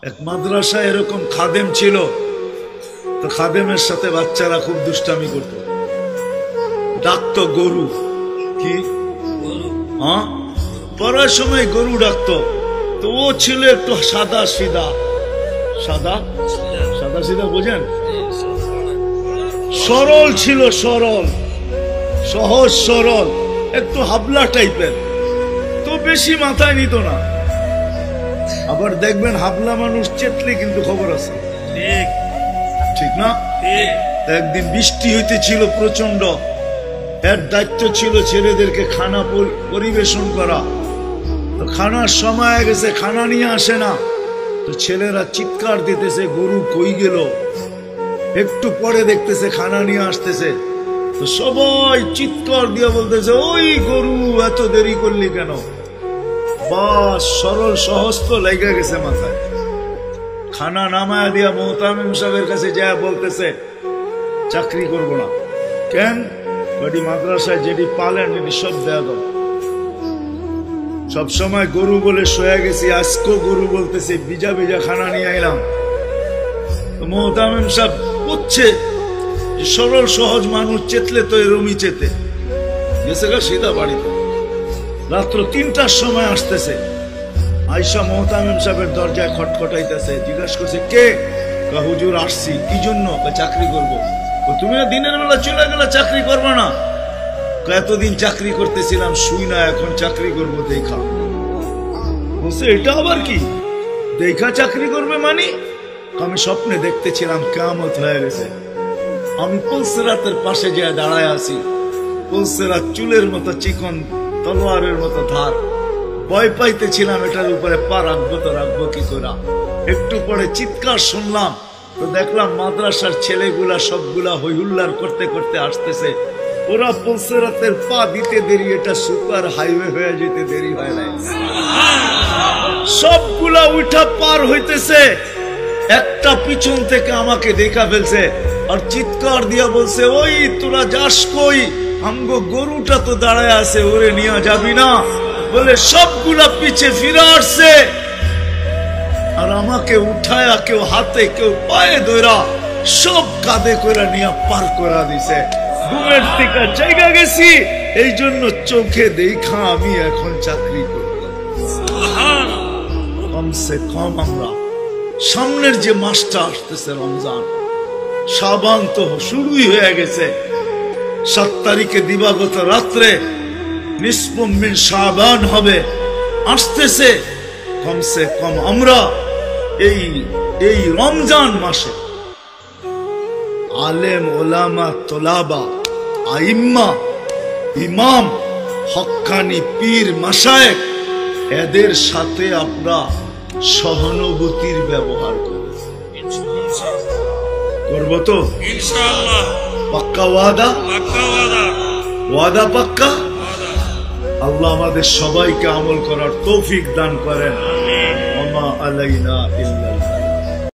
এক মাদ্রাসায় এরকম খাদেম ছিল, তো খাদেমের সাথে বাচ্চারা খুব দুষ্টামি করত, ডাকতো গরু। কি হ্যাঁ, পড়ার সময় গরু ডাকতো। তো ও ছিল একটু সাদা সিধা, সাদা সাদা সিধা বোঝেন, সরল ছিল, সরল সহজ সরল, একটু হাবলা টাইপের, তো বেশি মাথায় নিত না। আবার দেখবেন হাবলা মানুষ চেতলে কিন্তু খবর আছে, ঠিক না? একদিন বৃষ্টি হইতেছিল প্রচন্ড, এর দায়িত্ব ছিল ছেলেদেরকে খানা পরিবেশন করা। তো খানার সময় গেছে, খানা নিয়ে আসে না, তো ছেলেরা চিৎকার দিতেছে গরু কই গেল। একটু পরে দেখতেছে খানা নিয়ে আসতেছে, তো সবাই চিৎকার দিয়ে বলতেছে ওই গরু এত দেরি করলি কেন? বাস সরল সহজ তো লেগে গেছে মাথায়। খানা নামায়া দিয়া মোহতামিম সাহেবের কাছে যায় বলতেছে চাকরি করব না। কেন? বাড়ি মাদ্রাসায় যেটি পালেন এটি সব দেয়া দাও। সবসময় গরু বলে শোয়া গেছি, আজকেও গরু বলতেছে বিজা বিজা খানা নিয়ে আইলাম। মোহতামিম সাহেব বুঝছে সরল সহজ মানুষ চেতলে তো এরমই চেতে গেছে গা সিধা বাড়িতে। রাত্র ৩টার সময় আসতেছে, আয়সা মোহতামিম সাহেবের দরজায় খটখটাইতেছে, জিজ্ঞাসা করছে কে? হুজুর আসছি। কি জন্য? চাকরি করবো। তুমি দিনের বেলা চলে গেলে চাকরি করবে না? এতদিন চাকরি করতেছিলাম শুই না, এখন চাকরি করবো দেখা। বলছে এটা আবার কি দেখা চাকরি করবে মানে? আমি স্বপ্নে দেখতেছিলাম কিয়ামত হয়ে গেছে, আমি পুলসিরাতের পাশে গিয়ে দাঁড়ায় আছি, পুলসিরাত চুলের মতো চিকন, তলোয়ারের মতো ধার। ভয় পাইতেছিলাম এটার উপরে পা রাখবো তো রাখবো কি করে। একটু পরে চিৎকার শুনলাম, তো দেখলাম মাদ্রাসার ছেলেগুলা সবগুলা হইহুল্লার করতে করতে আসতেছে। ওরা পুলসিরাতের পা দিতে দেরি, এটা সুপার হাইওয়ে হয়ে যেতে দেরি হয় নাই। সবগুলা উঠা পার হইতেছে, একটা পিছন থেকে আমাকে দেখা ফেলছে আর চিৎকার দিয়া বলছে ওই তোরা যাস কই? আমগো গরুটা তো দাঁড়ায় আছে, ওরে নিয়ে যাবি না? বলে সবগুলা পিছে ফিরে আসছে আর আমাকে উঠায়া কেউ হাতে কেউ পায়ে ধরা সব কাঁধে করে নিয়ে পার করা দিছে। ঘুমের থেকে জায়গা গেছি, এই জন্য চোখে দেখা আমি এখন চাকরি করব। কমসে কম আমরা সামনের যে মাসটা আসতেছে রমজান, শাবান তো শুরুই হয়ে গেছে। 7 তারিখে দিবাগত রাত্রে নিসফু মিন শাবান হবে, আসতেছে। কমসে কম আমরা এই রমজান মাসে আলেম ওলামা তোলাবা আইম্মা ইমাম হক্কানি পীর মাশায়েখ এদের সাথে আমরা সহানুভূতির ব্যবহার করব তো ইনশাআল্লাহ। পাক্কা ওয়াদা? ওয়াদা পাক্কা। আল্লাহ আমাদের সবাইকে আমল করার তৌফিক দান করেন। ওয়া মা আলাইনা ইল্লা